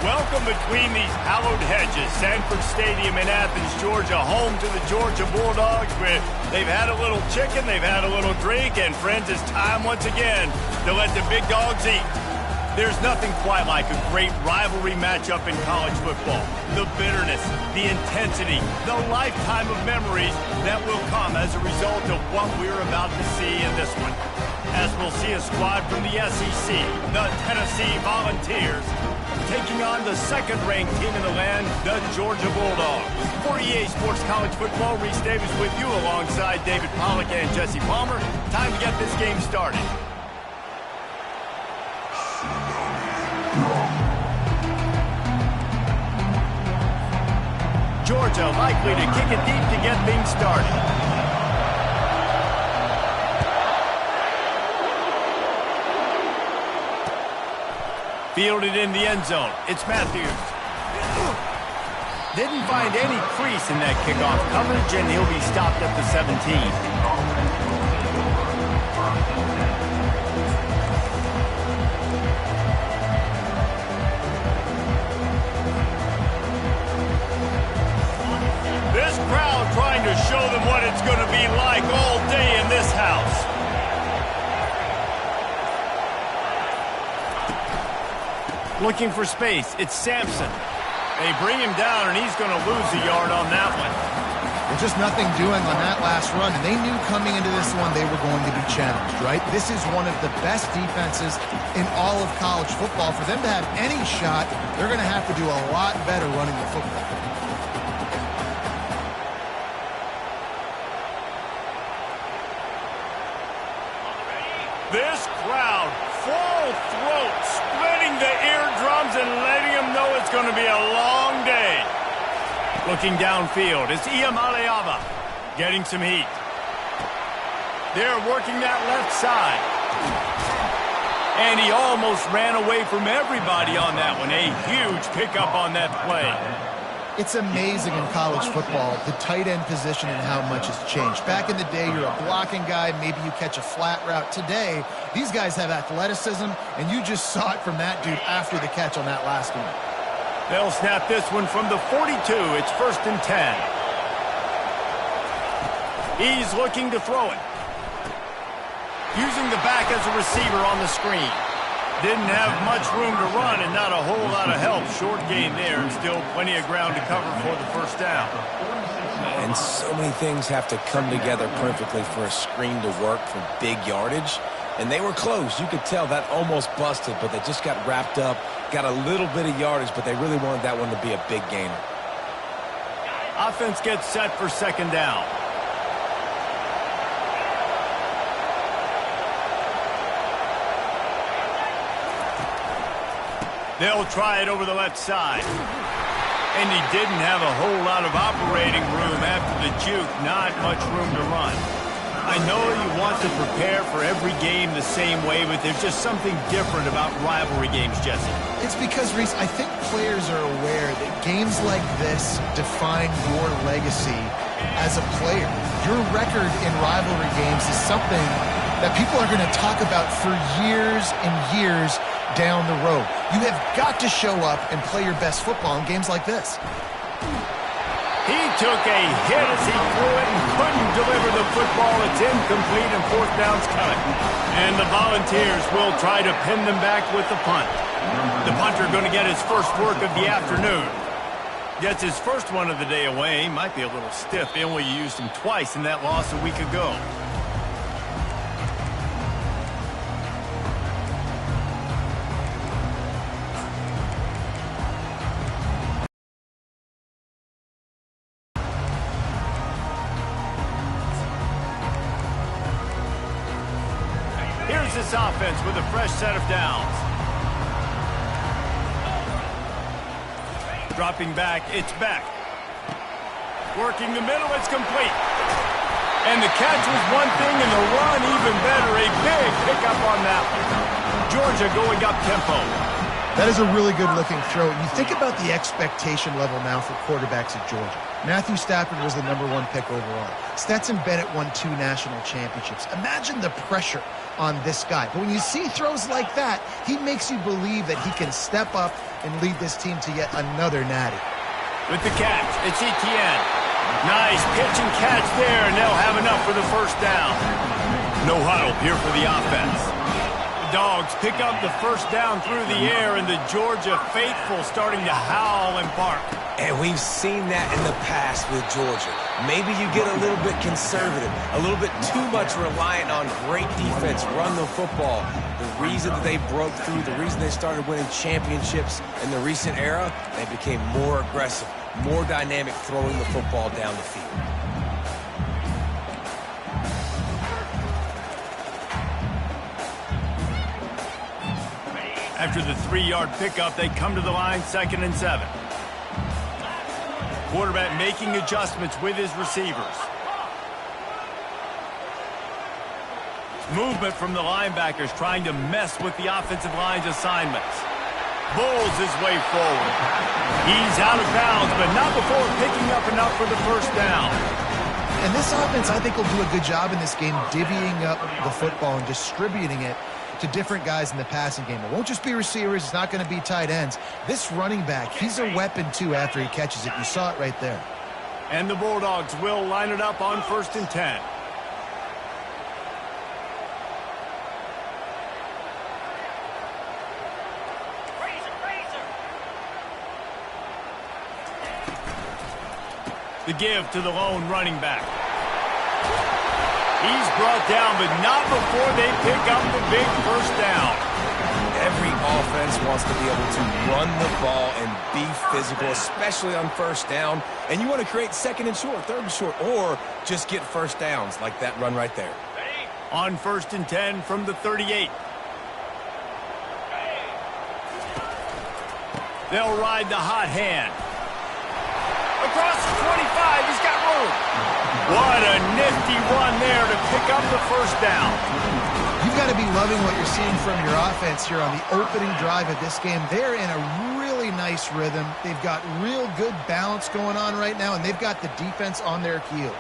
Welcome between these hallowed hedges. Sanford Stadium in Athens, Georgia, home to the Georgia Bulldogs. They've had a little chicken, they've had a little drink, and friends, it's time once again to let the big dogs eat. There's nothing quite like a great rivalry matchup in college football. The bitterness, the intensity, the lifetime of memories that will come as a result of what we're about to see in this one. As we'll see a squad from the SEC, the Tennessee Volunteers, taking on the second-ranked team in the land, the Georgia Bulldogs. For EA Sports College Football, Reese Davis with you alongside David Pollack and Jesse Palmer. Time to get this game started. Georgia likely to kick it deep to get things started. Fielded in the end zone. It's Matthews. Didn't find any crease in that kickoff coverage, and he'll be stopped at the 17. This crowd trying to show them what it's going to be like all day in this house. Looking for space. It's Sampson. They bring him down, and he's going to lose a yard on that one. There's just nothing doing on that last run, and they knew coming into this one they were going to be challenged, right? This is one of the best defenses in all of college football. For them to have any shot, they're going to have to do a lot better running the football. This crowd, full throat, splitting the eardrums and letting them know it's going to be a long day. Looking downfield, it's Iamaleava getting some heat. They're working that left side. And he almost ran away from everybody on that one. A huge pickup on that play. It's amazing in college football, the tight end position and how much has changed. Back in the day, you're a blocking guy, maybe you catch a flat route. Today, these guys have athleticism, and you just saw it from that dude after the catch on that last one. They'll snap this one from the 42. It's 1st and 10. He's looking to throw it. Using the back as a receiver on the screen. Didn't have much room to run and not a whole lot of help. Short gain there and still plenty of ground to cover for the first down. And so many things have to come together perfectly for a screen to work for big yardage. And they were close. You could tell that almost busted, but they just got wrapped up, got a little bit of yardage, but they really wanted that one to be a big gainer. Offense gets set for second down. They'll try it over the left side. And he didn't have a whole lot of operating room after the juke. Not much room to run. I know you want to prepare for every game the same way, but there's just something different about rivalry games, Jesse. It's because, Reese, I think players are aware that games like this define your legacy as a player. Your record in rivalry games is something that people are going to talk about for years and years down the road. You have got to show up and play your best football in games like this. He took a hit as he threw it and couldn't deliver the football. It's incomplete and 4th down's coming. And the Volunteers will try to pin them back with the punt. The punter going to get his first work of the afternoon. Gets his first one of the day away. Might be a little stiff. They only used him twice in that loss a week ago. Here's this offense with a fresh set of downs. Dropping back, it's Beck. Working the middle, it's complete. And the catch was one thing and the run even better. A big pickup on that one. Georgia going up tempo. That is a really good-looking throw. You think about the expectation level now for quarterbacks at Georgia. Matthew Stafford was the #1 pick overall. Stetson Bennett won 2 national championships. Imagine the pressure on this guy. But when you see throws like that, he makes you believe that he can step up and lead this team to yet another natty. With the catch, it's Etienne. Nice pitch and catch there, and they'll have enough for the first down. No huddle here for the offense. The Dogs pick up the first down through the air, and the Georgia faithful starting to howl and bark. And we've seen that in the past with Georgia. Maybe you get a little bit conservative, a little bit too much reliant on great defense, run the football. The reason that they broke through, the reason they started winning championships in the recent era, they became more aggressive, more dynamic throwing the football down the field. After the 3-yard pickup, they come to the line 2nd and 7. Quarterback making adjustments with his receivers. Movement from the linebackers trying to mess with the offensive line's assignments. Bulls his way forward. He's out of bounds, but not before picking up enough for the first down. And this offense, I think, will do a good job in this game divvying up the football and distributing it to different guys in the passing game. It won't just be receivers. It's not going to be tight ends. This running back, he's a weapon, too, after he catches it. You saw it right there. And the Bulldogs will line it up on 1st and 10. The give to the lone running back. He's brought down, but not before they pick up the big first down. Every offense wants to be able to run the ball and be physical, especially on first down. And you want to create 2nd and short, 3rd and short, or just get first downs like that run right there. On 1st and 10 from the 38. They'll ride the hot hand. Across the 25, he's got room. What a nifty run there to pick up the first down. You've got to be loving what you're seeing from your offense here on the opening drive of this game. They're in a really nice rhythm. They've got real good balance going on right now, and they've got the defense on their heels.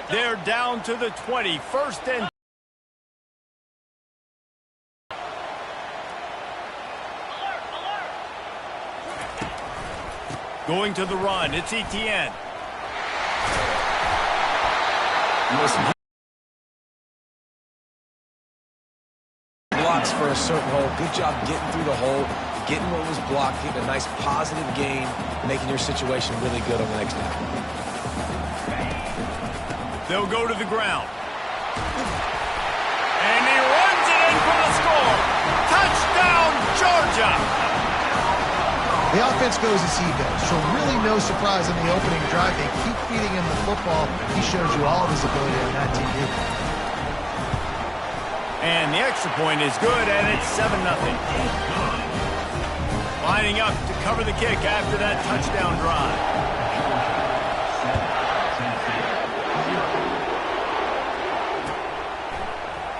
They're down to the 20, 1st and 10. Going to the run, it's Etienne. Blocks for a certain hole. Good job getting through the hole, getting what was blocked, getting a nice positive gain, making your situation really good on the next down. They'll go to the ground. And he runs it in for the score. Touchdown, Georgia! The offense goes as he goes, so really no surprise in the opening drive. They keep feeding him the football. He shows you all of his ability on that TV. And the extra point is good, and it's 7-0. Lining up to cover the kick after that touchdown drive.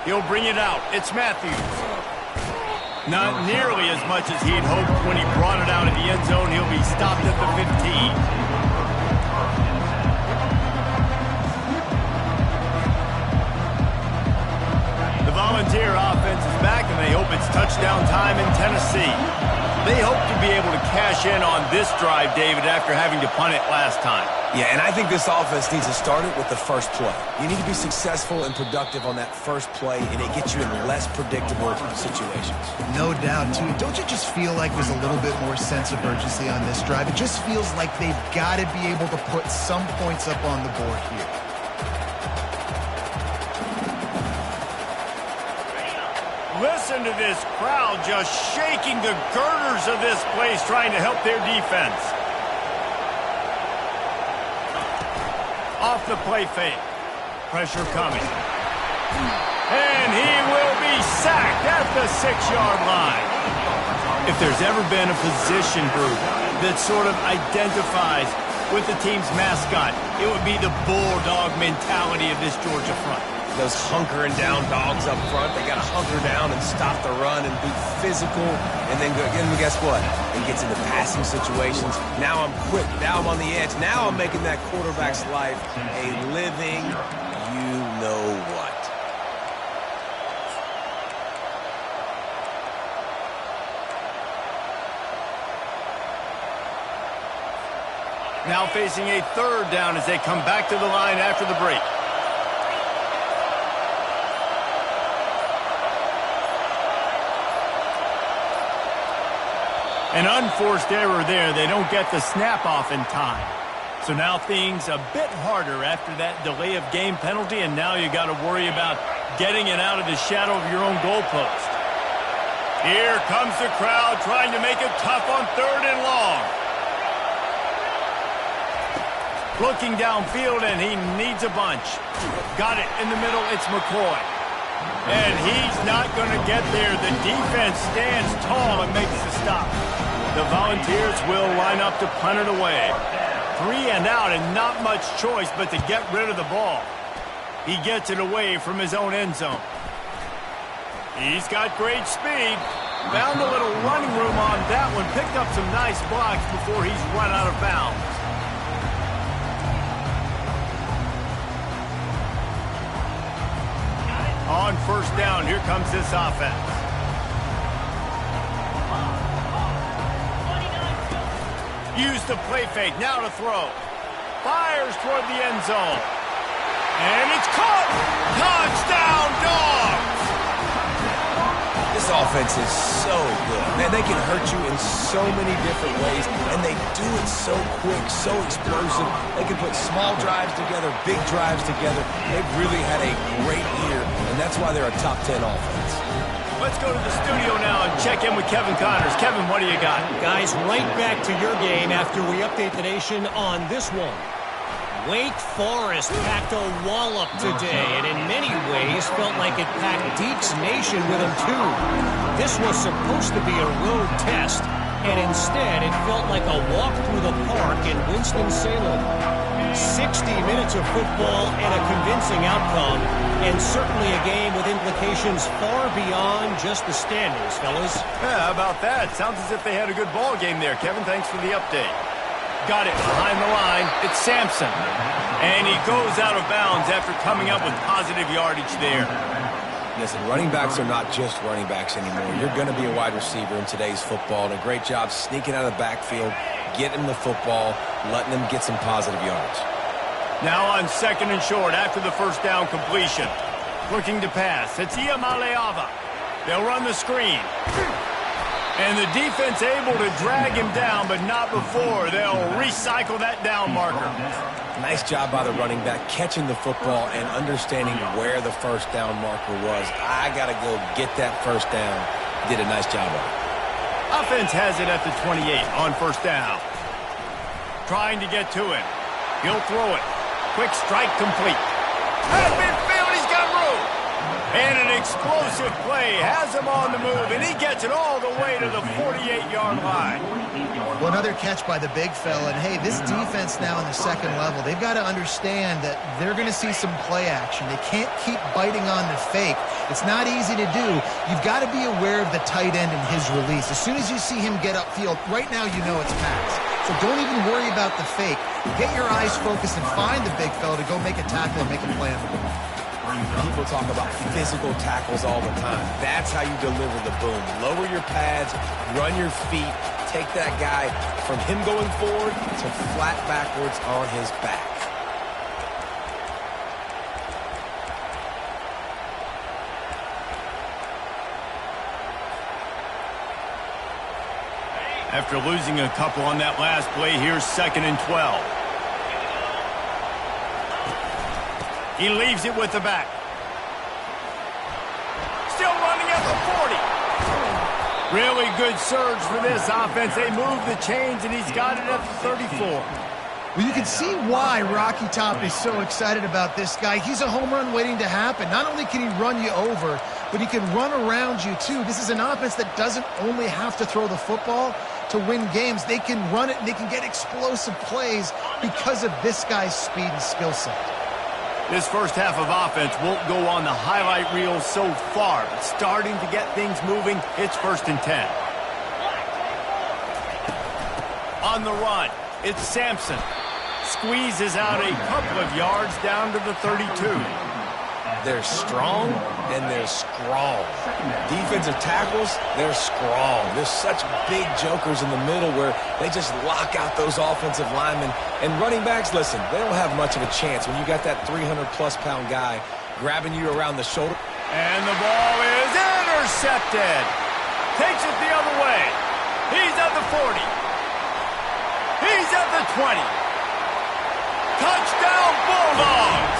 He'll bring it out. It's Matthews. Not nearly as much as he'd hoped when he brought it out of the end zone. He'll be stopped at the 15. The Volunteer offense is back, and they hope it's touchdown time in Tennessee. They hope to be able to cash in on this drive, David, after having to punt it last time. Yeah, and I think this offense needs to start it with the first play. You need to be successful and productive on that first play, and it gets you in less predictable situations. No doubt, too. Don't you just feel like there's a little bit more sense of urgency on this drive? It just feels like they've got to be able to put some points up on the board here. Listen to this crowd just shaking the girders of this place, trying to help their defense. Off the play fake. Pressure coming. And he will be sacked at the 6-yard line. If there's ever been a position group that sort of identifies with the team's mascot, it would be the bulldog mentality of this Georgia front. Those hunkering down dogs up front, they got to hunker down and stop the run and be physical. And then guess what? It gets into passing situations. Now I'm quick. Now I'm on the edge. Now I'm making that quarterback's life a living you-know-what. Now facing a third down as they come back to the line after the break. An unforced error there. They don't get the snap off in time. So now things a bit harder after that delay of game penalty, and now you got to worry about getting it out of the shadow of your own goalpost. Here comes the crowd trying to make it tough on 3rd and long. Looking downfield, and he needs a bunch. Got it in the middle. It's McCoy. And he's not going to get there. The defense stands tall and makes the stop. The Volunteers will line up to punt it away. 3 and out, and not much choice but to get rid of the ball. He gets it away from his own end zone. He's got great speed. Found a little running room on that one. Picked up some nice blocks before he's run out of bounds. On 1st down, here comes this offense. Use the play fake, now to throw. Fires toward the end zone. And it's caught! Touchdown, Dogs! This offense is so good. Man, they can hurt you in so many different ways, and they do it so quick, so explosive. They can put small drives together, big drives together. They've really had a great year, and that's why they're a top 10 offense. Let's go to the studio now and check in with Kevin Connors. Kevin, what do you got? Guys, right back to your game after we update the nation on this one. Wake Forest packed a wallop today, and in many ways felt like it packed Deeks Nation with them too. This was supposed to be a road test, and instead it felt like a walk through the park in Winston-Salem. 60 minutes of football and a convincing outcome, and certainly a game with implications far beyond just the standings, fellas. Yeah, how about that? Sounds as if they had a good ball game there. Kevin, thanks for the update. Got it behind the line. It's Sampson. And he goes out of bounds after coming up with positive yardage there. Listen, running backs are not just running backs anymore. You're going to be a wide receiver in today's football, and a great job sneaking out of the backfield, getting the football, letting them get some positive yards. Now on 2nd and short after the 1st down completion. Looking to pass. It's Iamaleava. They'll run the screen. And the defense able to drag him down, but not before. They'll recycle that down marker. Nice job by the running back, catching the football and understanding where the 1st down marker was. I got to go get that 1st down. Did a nice job of it. Offense has it at the 28 on 1st down. Trying to get to it. He'll throw it. Quick strike complete. At midfield, he's got room. And an explosive play has him on the move, and he gets it all the way to the 48-yard line. Well, another catch by the big fella. And, hey, this defense now in the 2nd level, they've got to understand that they're going to see some play action. They can't keep biting on the fake. It's not easy to do. You've got to be aware of the tight end and his release. As soon as you see him get upfield, right now you know it's pass. So don't even worry about the fake. Get your eyes focused and find the big fella to go make a tackle and make a play on the ball. People talk about physical tackles all the time. That's how you deliver the boom. Lower your pads, run your feet, take that guy from him going forward to flat backwards on his back. After losing a couple on that last play, here's 2nd and 12. He leaves it with the back. Still running at the 40. Really good surge for this offense. They move the chains, and he's got it at the 34. Well, you can see why Rocky Top is so excited about this guy. He's a home run waiting to happen. Not only can he run you over, but he can run around you, too. This is an offense that doesn't only have to throw the football. to win games. They can run it and they can get explosive plays because of this guy's speed and skill set. This first half of offense won't go on the highlight reel so far, but starting to get things moving, it's 1st and 10. On the run, it's Sampson. Squeezes out a couple of yards down to the 32. They're strong, and they're strong. Defensive tackles, they're strong. There's such big jokers in the middle where they just lock out those offensive linemen. And running backs, listen, they don't have much of a chance when you got that 300-plus pound guy grabbing you around the shoulder. And the ball is intercepted. Takes it the other way. He's at the 40. He's at the 20. Touchdown, Bulldogs!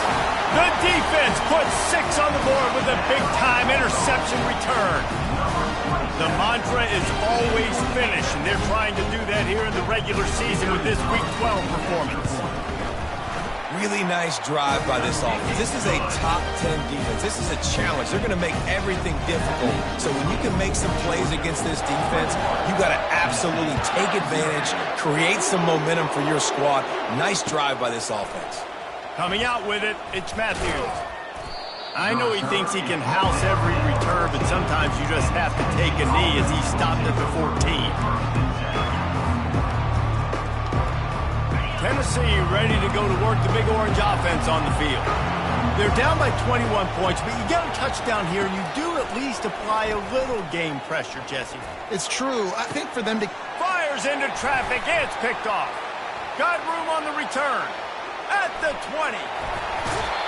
The defense puts 6 on the board with a big-time interception return. The mantra is always finish, and they're trying to do that here in the regular season with this Week 12 performance. Really nice drive by this offense. This is a top 10 defense. This is a challenge. They're going to make everything difficult. So when you can make some plays against this defense, you got to absolutely take advantage, create some momentum for your squad. Nice drive by this offense. Coming out with it, it's Matthews. I know he thinks he can house every return, but sometimes you just have to take a knee as he stopped at the 14. Tennessee ready to go to work the Big Orange offense on the field. They're down by 21 points, but you get a touchdown here, and you do at least apply a little game pressure, Jesse. It's true. I think for them to... Fires into traffic. It's picked off. Got room on the return. At the 20.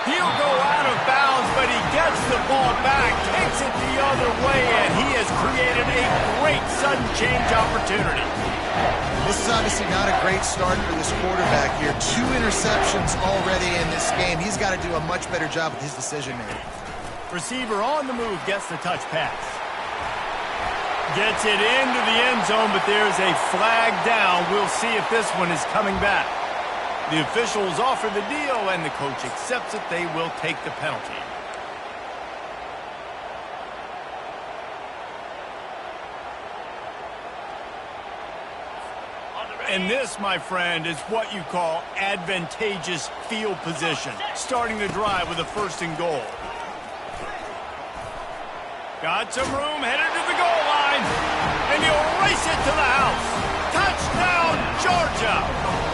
He'll go out of bounds, but he gets the ball back, takes it the other way, and he has created a great sudden change opportunity. This is obviously not a great start for this quarterback here. 2 interceptions already in this game. He's got to do a much better job with his decision-making. Receiver on the move gets the touch pass. Gets it into the end zone, but there's a flag down. We'll see if this one is coming back. The officials offer the deal, and the coach accepts it. They will take the penalty. And this, my friend, is what you call advantageous field position. Starting the drive with a 1st and goal. Got some room, headed to the goal line, and he'll race it to the house. Touchdown, Georgia!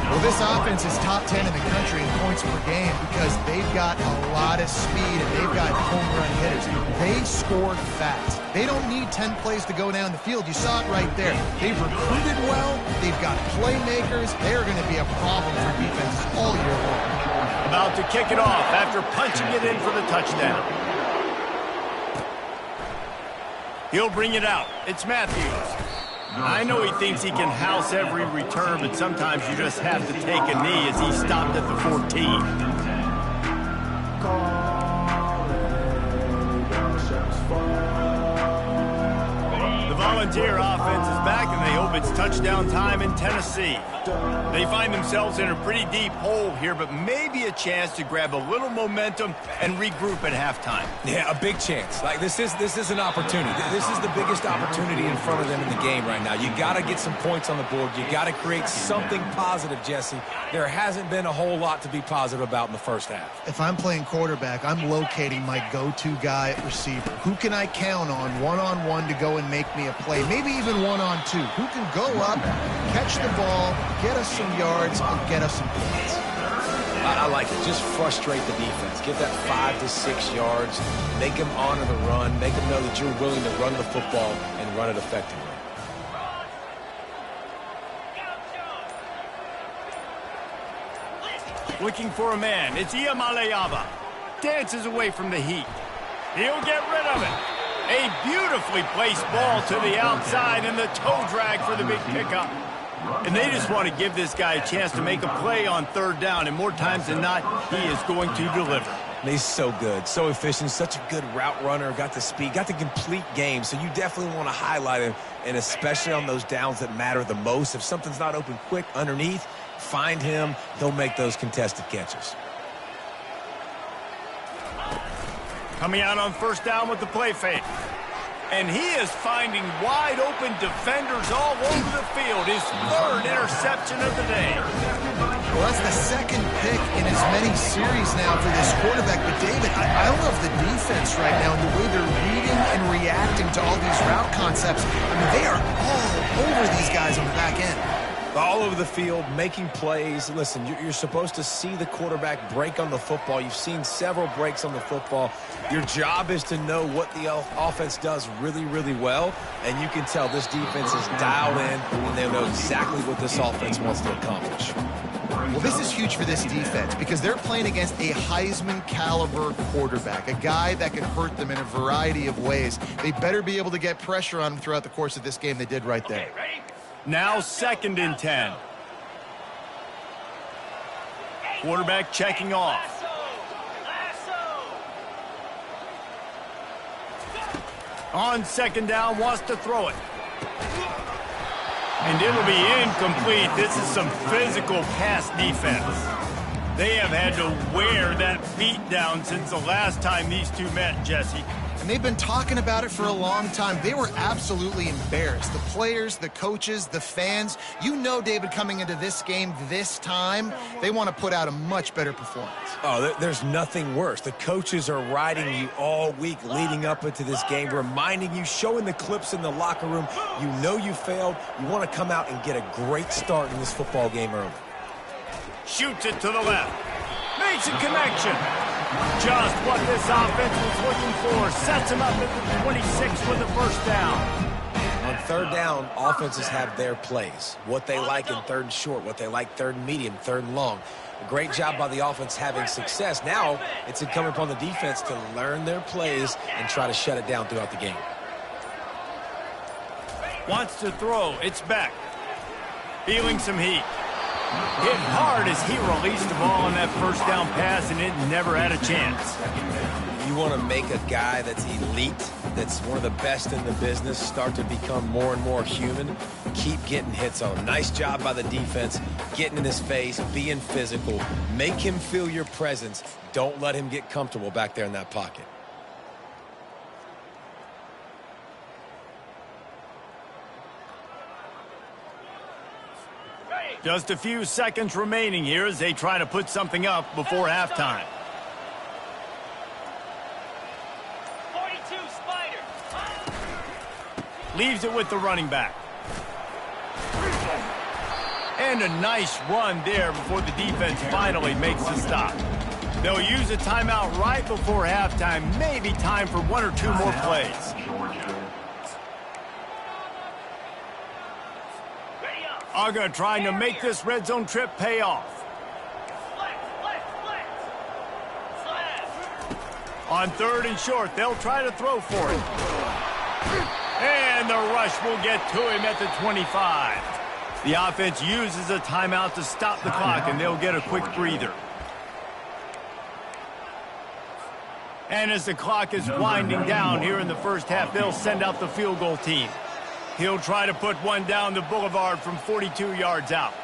Well, this offense is top 10 in the country in points per game because they've got a lot of speed and they've got home run hitters. They scored fast. They don't need 10 plays to go down the field. You saw it right there. They've recruited well. They've got playmakers. They're going to be a problem for defenses all year long. About to kick it off after punching it in for the touchdown. He'll bring it out. It's Matthews. I know he thinks he can house every return, but sometimes you just have to take a knee as he stopped at the 14. Volunteer offense is back, and they hope it's touchdown time in Tennessee. They find themselves in a pretty deep hole here, but maybe a chance to grab a little momentum and regroup at halftime. Yeah, a big chance. Like this is an opportunity. This is the biggest opportunity in front of them in the game right now. You got to get some points on the board. You got to create something positive, Jesse. There hasn't been a whole lot to be positive about in the first half. If I'm playing quarterback, I'm locating my go-to guy at receiver. Who can I count on one-on-one to go and make me a play? Maybe even one-on-two. Who can go up, catch the ball, get us some yards, and get us some points? I like it. Just frustrate the defense. Get that 5 to 6 yards. Make them honor the run. Make them know that you're willing to run the football and run it effectively. Looking for a man. It's Iamaleava. Dances away from the heat. He'll get rid of it. A beautifully placed ball to the outside, and the toe drag for the big pickup. And they just want to give this guy a chance to make a play on 3rd down, and more times than not, he is going to deliver. And he's so good, so efficient, such a good route runner, got the speed, got the complete game, so you definitely want to highlight him, and especially on those downs that matter the most. If something's not open quick underneath, find him. He'll make those contested catches. Coming out on 1st down with the play fake. And he is finding wide-open defenders all over the field. His third interception of the day. Well, that's the second pick in as many series now for this quarterback. But, David, I love the defense right now and the way they're reading and reacting to all these route concepts. I mean, they are all over these guys on the back end. All over the field, making plays. Listen, you're supposed to see the quarterback break on the football. You've seen several breaks on the football. Your job is to know what the offense does really, really well, and you can tell this defense is dialed in, and they know exactly what this offense wants to accomplish. Well, this is huge for this defense because they're playing against a Heisman-caliber quarterback, a guy that can hurt them in a variety of ways. They better be able to get pressure on him throughout the course of this game. They did right there. Now 2nd and 10. Quarterback checking off. On 2nd down, wants to throw it. And it'll be incomplete. This is some physical pass defense. They have had to wear that beat down since the last time these two met, Jesse. And they've been talking about it for a long time. They were absolutely embarrassed. The players, the coaches, the fans. You know, David, coming into this game this time, they want to put out a much better performance. Oh, there's nothing worse. The coaches are riding you all week leading up into this game, reminding you, showing the clips in the locker room. You know you failed. You want to come out and get a great start in this football game early. Shoots it to the left. Makes a connection. Just what this offense was looking for. Sets him up at the 26 with a first down. On 3rd down, offenses have their plays. What they like in 3rd and short, what they like 3rd and medium, 3rd and long. A great job by the offense having success. Now it's incumbent upon the defense to learn their plays and try to shut it down throughout the game. Wants to throw. It's back. Feeling some heat. Hit hard as he released the ball on that first down pass, and it never had a chance. You want to make a guy that's elite, that's one of the best in the business, start to become more and more human. Keep getting hits on him. Nice job by the defense, getting in his face, being physical. Make him feel your presence. Don't let him get comfortable back there in that pocket. Just a few seconds remaining here as they try to put something up before halftime. 42 Spider. Leaves it with the running back. And a nice run there before the defense finally makes the stop. They'll use a timeout right before halftime. Maybe time for 1 or 2 more plays. Uga trying to make this red zone trip pay off. On 3rd and short, they'll try to throw for it. And the rush will get to him at the 25. The offense uses a timeout to stop the clock, and they'll get a quick breather. And as the clock is winding down here in the first half, they'll send out the field goal team. He'll try to put one down the boulevard from 42 yards out.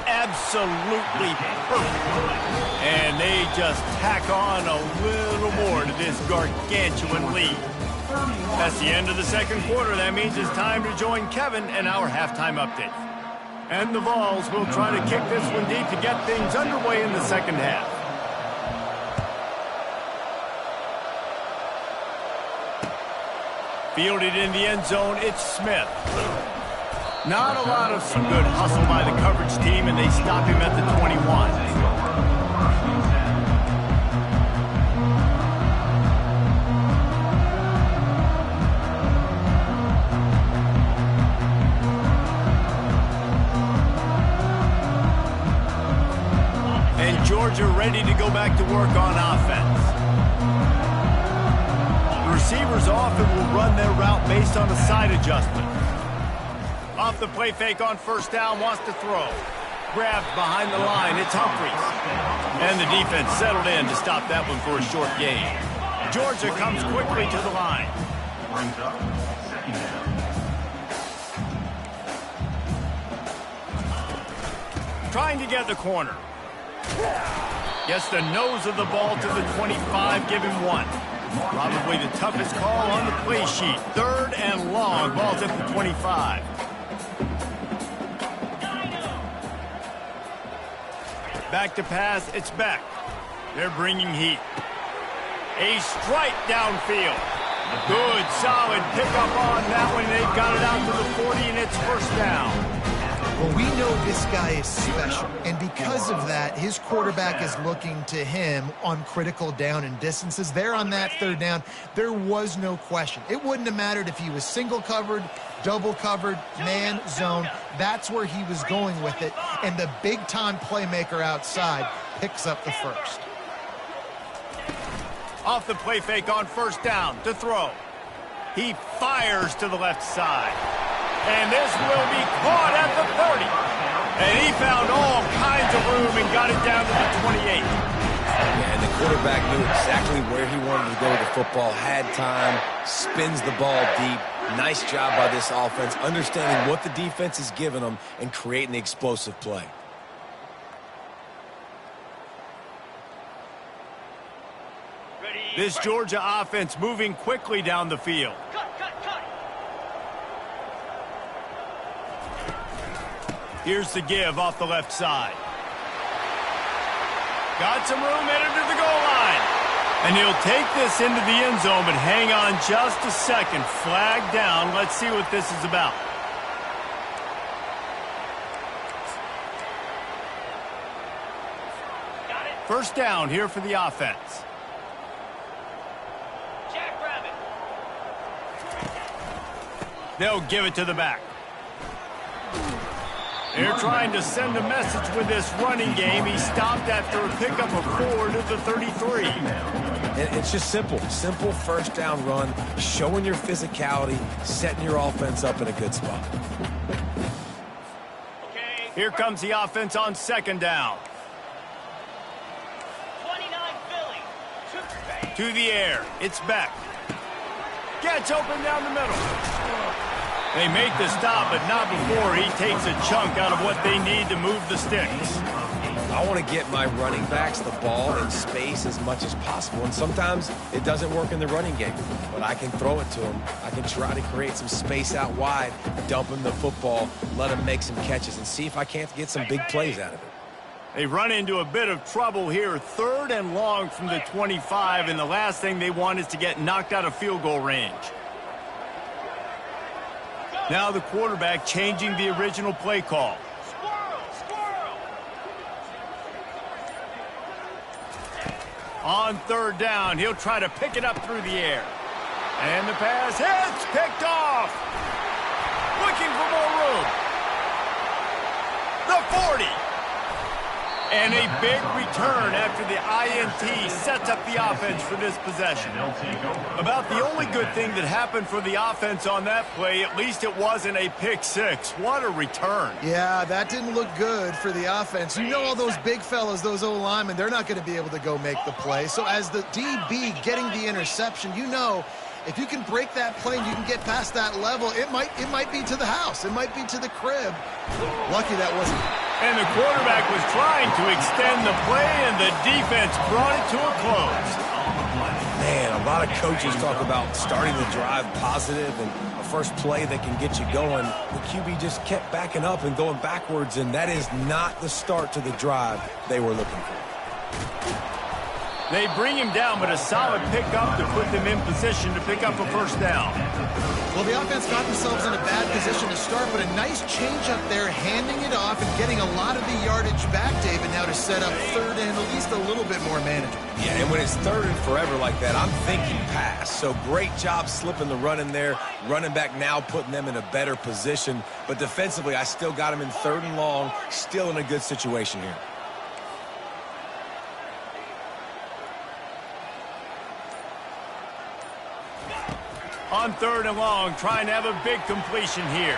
Absolutely perfect. And they just tack on a little more to this gargantuan lead. That's the end of the second quarter. That means it's time to join Kevin in our halftime update. And the Vols will try to kick this one deep to get things underway in the second half. Fielded in the end zone, it's Smith. Not a lot of some good hustle by the coverage team, and they stop him at the 21. And Georgia ready to go back to work on offense. Receivers often will run their route based on a side adjustment. Off the play fake on first down, wants to throw. Grabbed behind the line, it's Humphries. And the defense settled in to stop that one for a short gain. Georgia comes quickly to the line. Trying to get the corner. Gets the nose of the ball to the 25, give him 1. Probably the toughest call on the play sheet. 3rd and long, ball's at the 25. Back to pass, it's Beck. They're bringing heat. A strike downfield. Good, solid pickup on that one. They've got it out to the 40, and it's first down. Well, we know this guy is special, and because of that, his quarterback is looking to him on critical down and distances. There on that 3rd down, there was no question. It wouldn't have mattered if he was single covered, double covered, man, zone. That's where he was going with it, and the big-time playmaker outside picks up the first. Off the play fake on first down to throw. He fires to the left side. And this will be caught at the 30. And he found all kinds of room and got it down to the 28. And the quarterback knew exactly where he wanted to go with the football, had time, spins the ball deep. Nice job by this offense, understanding what the defense is giving them and creating the explosive play. This Georgia offense moving quickly down the field. Here's the give off the left side. Got some room, headed to the goal line. And he'll take this into the end zone, but hang on just a second. Flag down. Let's see what this is about. First down here for the offense. They'll give it to the back. They're trying to send a message with this running game. He stopped after a pickup of 4 to the 33. And it's just simple. Simple first down run, showing your physicality, setting your offense up in a good spot. Here comes the offense on 2nd down. 29 Philly. To the air. It's Beck. Gets open down the middle. They make the stop, but not before he takes a chunk out of what they need to move the sticks. I want to get my running backs the ball in space as much as possible, and sometimes it doesn't work in the running game, but I can throw it to them. I can try to create some space out wide, dump him the football, let him make some catches, and see if I can't get some big plays out of it. They run into a bit of trouble here. 3rd and long from the 25, and the last thing they want is to get knocked out of field goal range. Now the quarterback changing the original play call. On 3rd down, he'll try to pick it up through the air. And the pass hits, picked off. Looking for more room. The 40. And a big return after the INT sets up the offense for this possession. About the only good thing that happened for the offense on that play, at least it wasn't a pick 6. What a return. Yeah, that didn't look good for the offense. You know all those big fellas, those O-linemen, they're not going to be able to go make the play. So as the DB getting the interception, you know, if you can break that play and you can get past that level, it might be to the house. It might be to the crib. Lucky that wasn't. And the quarterback was trying to extend the play, and the defense brought it to a close. Man, a lot of coaches talk about starting the drive positive and a first play that can get you going. The QB just kept backing up and going backwards, and that is not the start to the drive they were looking for. They bring him down, but a solid pickup to put them in position to pick up a first down. Well, the offense got themselves in a bad position to start, but a nice change up there, handing it off and getting a lot of the yardage back, David, now to set up 3rd and at least a little bit more manageable. Yeah, and when it's 3rd and forever like that, I'm thinking pass. So great job slipping the run in there. Running back now putting them in a better position. But defensively, I still got him in 3rd and long, still in a good situation here. On 3rd and long, trying to have a big completion here.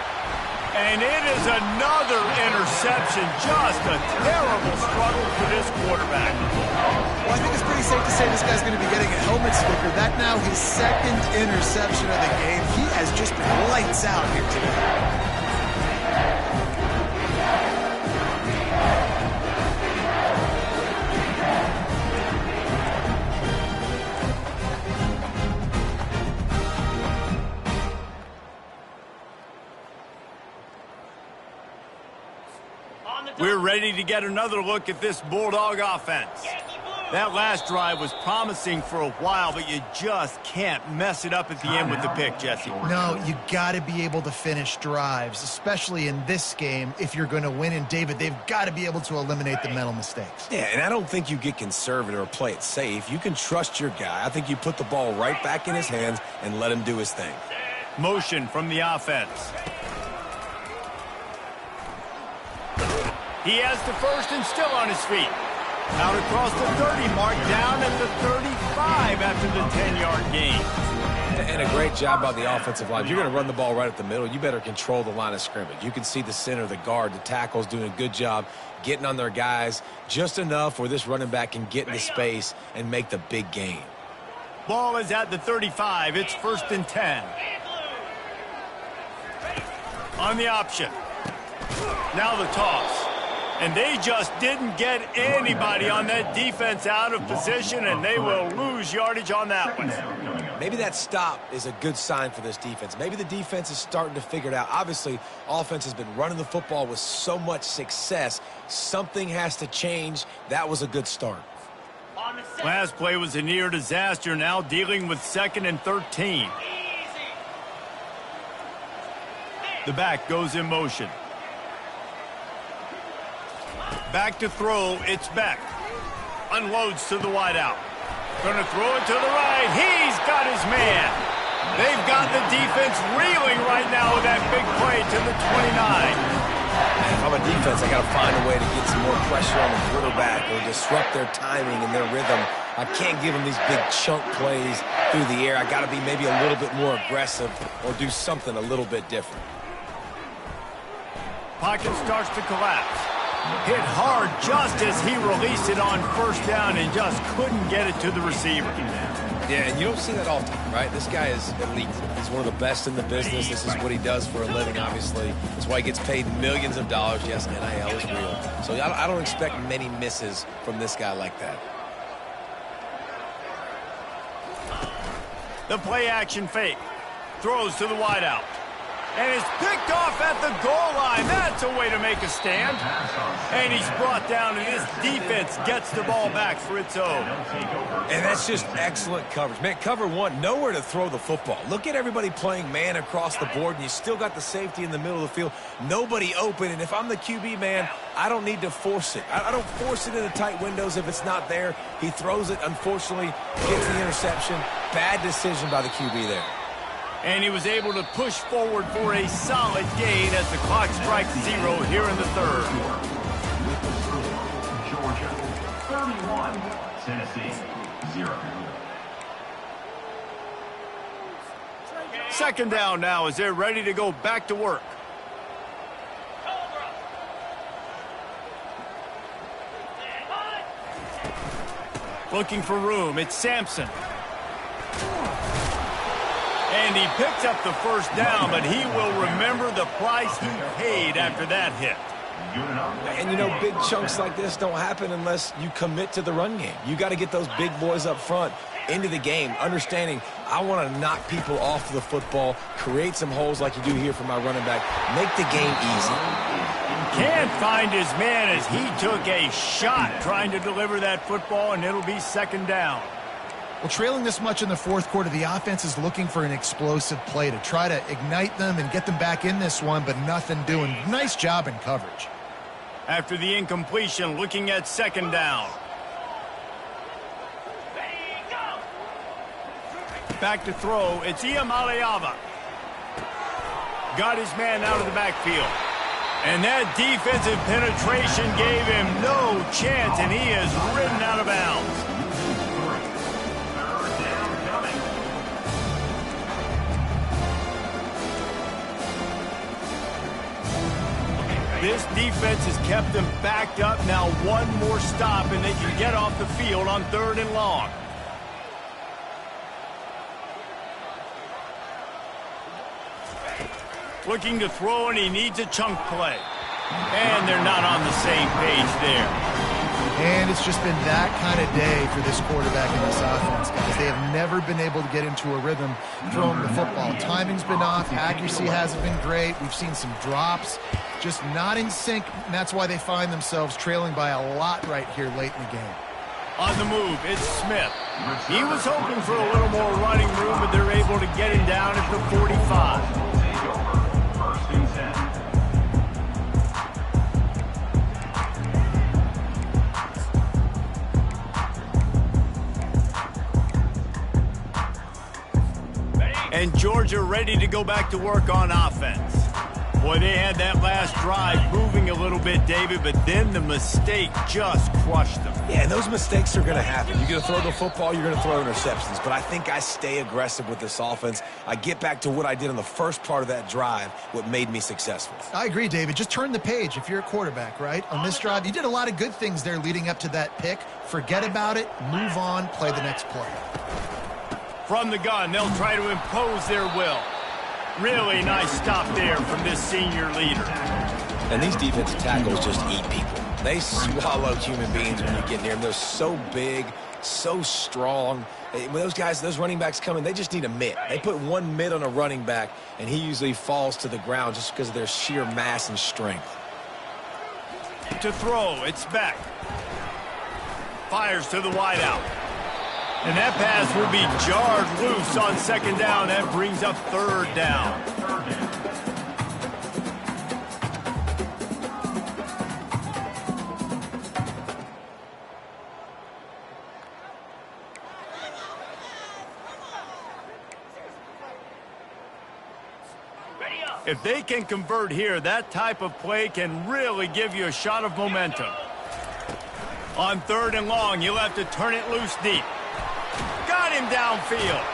And it is another interception. Just a terrible struggle for this quarterback. Well, I think it's pretty safe to say this guy's going to be getting a helmet sticker. That now his 2nd interception of the game. He has just lights out here today. We're ready to get another look at this Bulldog offense. That last drive was promising for a while, but you just can't mess it up at the end with the pick, Jesse. No, you got to be able to finish drives, especially in this game if you're going to win. And, David, they've got to be able to eliminate the mental mistakes. Yeah, and I don't think you get conservative or play it safe. You can trust your guy. I think you put the ball right back in his hands and let him do his thing. Motion from the offense. He has the first and still on his feet. Out across the 30 mark, down at the 35 after the 10-yard gain. And a great job by the offensive line. If you're going to run the ball right at the middle, you better control the line of scrimmage. You can see the center, the guard, the tackles doing a good job getting on their guys just enough where this running back can get into space and make the big gain. Ball is at the 35. It's 1st and 10. On the option. Now the toss. And they just didn't get anybody on that defense out of position, and they will lose yardage on that one. Maybe that stop is a good sign for this defense. Maybe the defense is starting to figure it out. Obviously, offense has been running the football with so much success. Something has to change. That was a good start. Last play was a near disaster, now dealing with 2nd and 13. The back goes in motion. Back to throw, it's Beck. Unloads to the wideout. Gonna throw it to the right. He's got his man. They've got the defense reeling right now with that big play to the 29. If I'm a defense, I got to find a way to get some more pressure on the quarterback or disrupt their timing and their rhythm. I can't give them these big chunk plays through the air. I got to be maybe a little bit more aggressive or do something a little bit different. Pocket starts to collapse. Hit hard just as he released it on 1st down and just couldn't get it to the receiver. Yeah, and you don't see that often, right? This guy is elite. He's one of the best in the business. This is what he does for a living, obviously. That's why he gets paid millions of dollars. Yes, NIL is real. So I don't expect many misses from this guy like that. The play action fake. Throws to the wideout. And is picked off at the goal line. That's a way to make a stand. And he's brought down, and this defense gets the ball back for its own. And that's just excellent coverage. Man, cover one, nowhere to throw the football. Look at everybody playing man across the board, and you still got the safety in the middle of the field. Nobody open, and if I'm the QB, man, I don't need to force it. I don't force it into tight windows if it's not there. He throws it, unfortunately, gets the interception. Bad decision by the QB there. And he was able to push forward for a solid gain as the clock strikes 0 here in the 3rd. Georgia, 31. Tennessee, 0. 2nd down now as they're ready to go back to work. Looking for room, it's Sampson. And he picks up the 1st down, but he will remember the price he paid after that hit. And, you know, big chunks like this don't happen unless you commit to the run game. You got to get those big boys up front into the game, understanding I want to knock people off the football, create some holes like you do here for my running back, make the game easy. Can't find his man as he took a shot trying to deliver that football, and it'll be 2nd down. Well, trailing this much in the 4th quarter, the offense is looking for an explosive play to try to ignite them and get them back in this one, but nothing doing. Nice job in coverage. After the incompletion, looking at 2nd down. Back to throw, it's Iamaleava. Got his man out of the backfield. And that defensive penetration gave him no chance, and he is ridden out of bounds. This defense has kept them backed up. Now one more stop, and they can get off the field on 3rd and long. Looking to throw, and he needs a chunk play. And they're not on the same page there. And it's just been that kind of day for this quarterback in this offense, guys. They have never been able to get into a rhythm throwing the football. Timing's been off. Accuracy hasn't been great. We've seen some drops. just not in sync, and that's why they find themselves trailing by a lot right here late in the game. On the move, it's Smith. He was hoping for a little more running room, but they're able to get him down at the 45. First and 10. And Georgia ready to go back to work on offense. Boy, they had that last drive moving a little bit, David, but then the mistake just crushed them. Yeah, and those mistakes are going to happen. You're going to throw the football, you're going to throw interceptions. But I think I stay aggressive with this offense. I get back to what I did on the first part of that drive, what made me successful. I agree, David. Just turn the page if you're a quarterback, right? On this drive, you did a lot of good things there leading up to that pick. Forget about it, move on, play the next play. From the gun, they'll try to impose their will. Really nice stop there from this senior leader. And these defensive tackles just eat people. They swallow human beings when you get near them. They're so big, so strong. When those guys, those running backs come in, they just need a mitt. They put one mitt on a running back, and he usually falls to the ground just because of their sheer mass and strength. To throw, it's Beck. Fires to the wideout. And that pass will be jarred loose on second down. That brings up third down. If they can convert here, that type of play can really give you a shot of momentum. On third and long, you'll have to turn it loose deep. Got him downfield.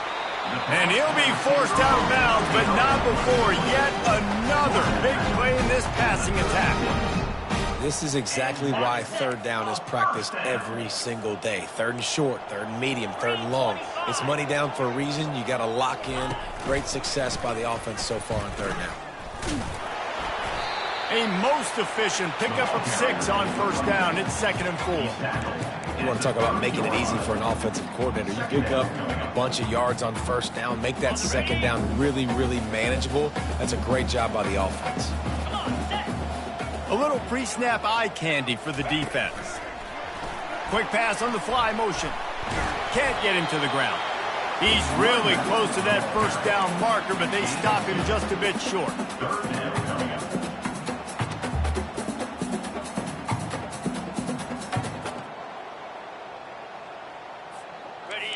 And he'll be forced out of bounds, but not before yet another big play in this passing attack. This is exactly why third down is practiced every single day. Third and short, third and medium, third and long. It's money down for a reason. You got to lock in. Great success by the offense so far on third down. A most efficient pickup of 6 on first down. It's 2nd and 4. You want to talk about making it easy for an offensive coordinator. You pick up a bunch of yards on first down, make that second down really, really manageable. That's a great job by the offense. A little pre-snap eye candy for the defense. Quick pass on the fly motion. Can't get him to the ground. He's really close to that first down marker, but they stop him just a bit short.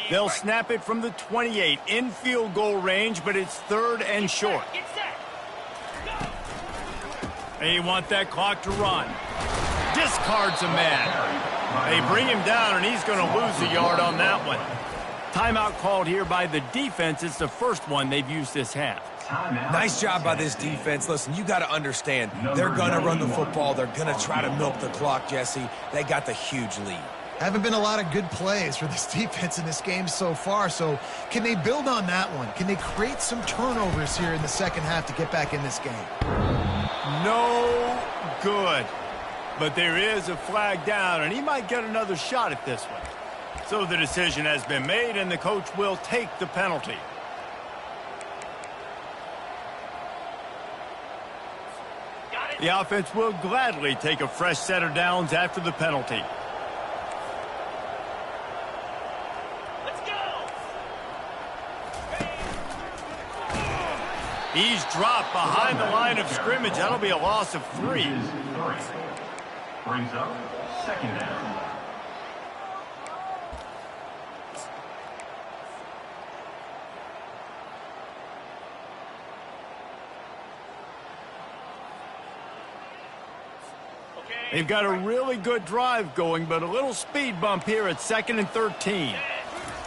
They'll snap it from the 28 in field goal range, but it's third and short. They want that clock to run. Discards a man. They bring him down, and he's going to lose a yard on that one. Timeout called here by the defense. It's the first one they've used this half. Nice job by this defense. Listen, you got to understand, they're going to run the football. They're going to try to milk the clock, Jesse. They got the huge lead. Haven't been a lot of good plays for this defense in this game so far, so can they build on that one? Can they create some turnovers here in the second half to get back in this game? No good. But there is a flag down, and he might get another shot at this one. So the decision has been made, and the coach will take the penalty. The offense will gladly take a fresh set of downs after the penalty. He's dropped behind the line of scrimmage. That'll be a loss of 3. Brings up second down. They've got a really good drive going, but a little speed bump here at 2nd and 13.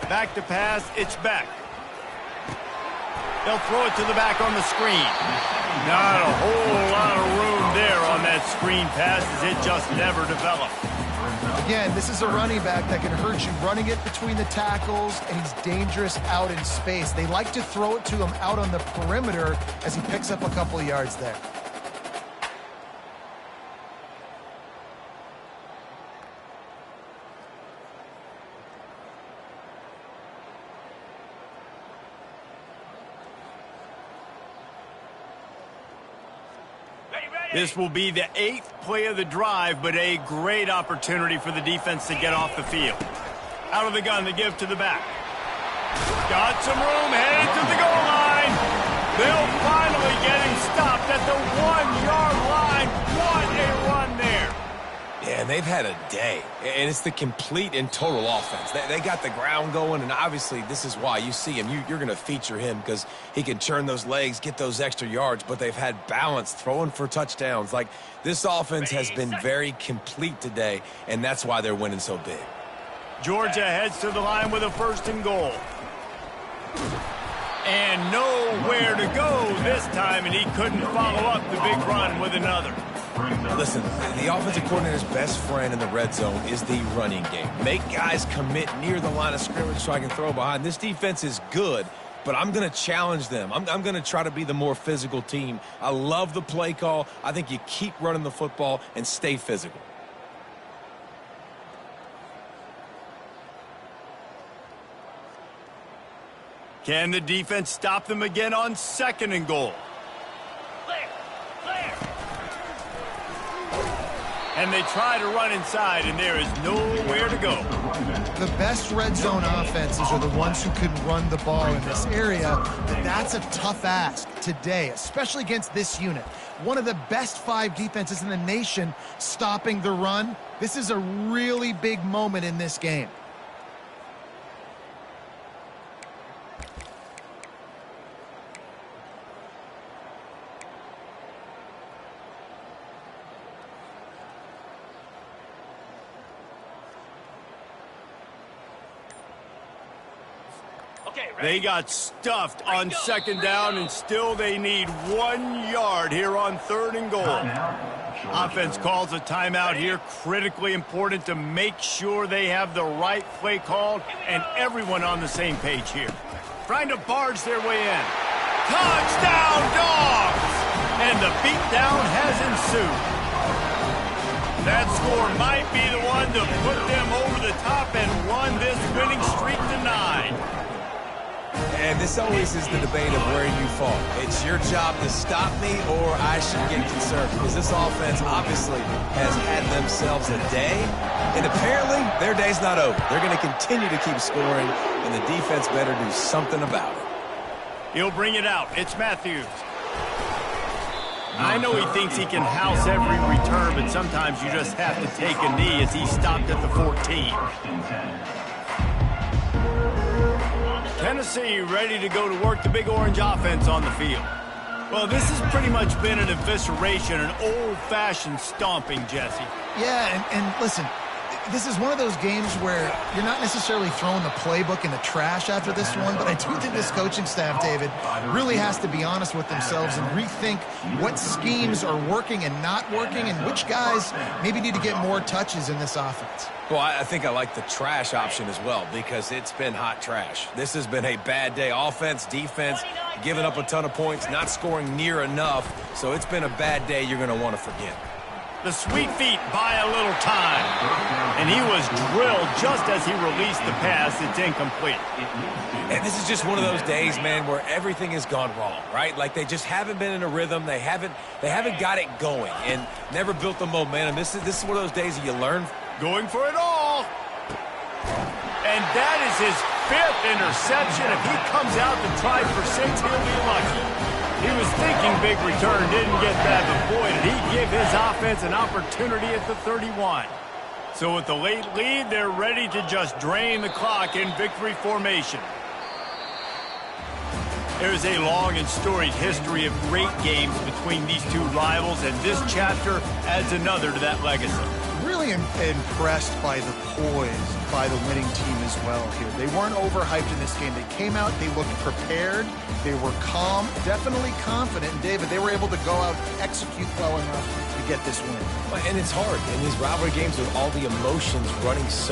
Back to pass, it's Beck. They'll throw it to the back on the screen. Not a whole lot of room there on that screen pass as it just never developed. Again, this is a running back that can hurt you running it between the tackles, and he's dangerous out in space. They like to throw it to him out on the perimeter as he picks up a couple of yards there. Ready, ready. This will be the 8th play of the drive, but a great opportunity for the defense to get off the field. Out of the gun, the give to the back. Got some room, headed to the goal line. They'll finally get him stopped at the 1-yard line. What a run there. Yeah, and they've had a day, and it's the complete and total offense. They got the ground going, and obviously this is why you see him. You're going to feature him because he can turn those legs, get those extra yards, but they've had balance, throwing for touchdowns. Like, this offense has been very complete today, and that's why they're winning so big. Georgia heads to the line with a 1st and goal. And nowhere to go this time, and he couldn't follow up the big run with another. Listen, the offensive coordinator's best friend in the red zone is the running game. Make guys commit near the line of scrimmage so I can throw behind. This defense is good, but I'm going to challenge them. I'm going to try to be the more physical team. I love the play call. I think you keep running the football and stay physical. Can the defense stop them again on 2nd and goal? And they try to run inside, and there is nowhere to go. The best red zone offenses are the ones who can run the ball in this area, but that's a tough ask today, especially against this unit. One of the best 5 defenses in the nation stopping the run. This is a really big moment in this game. They got stuffed on 2nd down, and still they need 1 yard here on 3rd and goal. Offense calls a timeout here. Critically important to make sure they have the right play called and everyone on the same page here. Trying to barge their way in. Touchdown, Dogs! And the beatdown has ensued. That score might be the one to put them over the top and run this winning streak to 9. And this always is the debate of where you fall. It's your job to stop me, or I should get concerned, because this offense obviously has had themselves a day, and apparently their day's not over. They're going to continue to keep scoring, and the defense better do something about it. He'll bring it out. It's Matthews. I know he thinks he can house every return, but sometimes you just have to take a knee as he stopped at the 14. Tennessee ready to go to work the Big Orange offense on the field. Well, this has pretty much been an evisceration, an old-fashioned stomping, Jesse. Yeah, and listen, this is one of those games where you're not necessarily throwing the playbook in the trash after this one, but I do think this coaching staff, David, really has to be honest with themselves and rethink what schemes are working and not working and which guys maybe need to get more touches in this offense. Well, I think I like the trash option as well, because it's been hot trash. This has been a bad day. Offense, defense, giving up a ton of points, not scoring near enough. So it's been a bad day you're going to want to forget. The sweet feet buy a little time. And he was drilled just as he released the pass. It's incomplete. And this is just one of those days, man, where everything has gone wrong, right? Like they just haven't been in a rhythm. They haven't got it going and never built the momentum. This is one of those days that you learn. Going for it all. And that is his 5th interception. If he comes out to try for 6, he'll be lucky. He was thinking big return, didn't get that, but boy, did he give his offense an opportunity at the 31. So with the late lead, they're ready to just drain the clock in victory formation. There's a long and storied history of great games between these two rivals, and this chapter adds another to that legacy. Really impressed by the poise by the winning team as well here. They weren't overhyped in this game. They came out, they looked prepared, they were calm, definitely confident. And David, they were able to go out and execute well enough to get this win. And it's hard in these rivalry games with all the emotions running so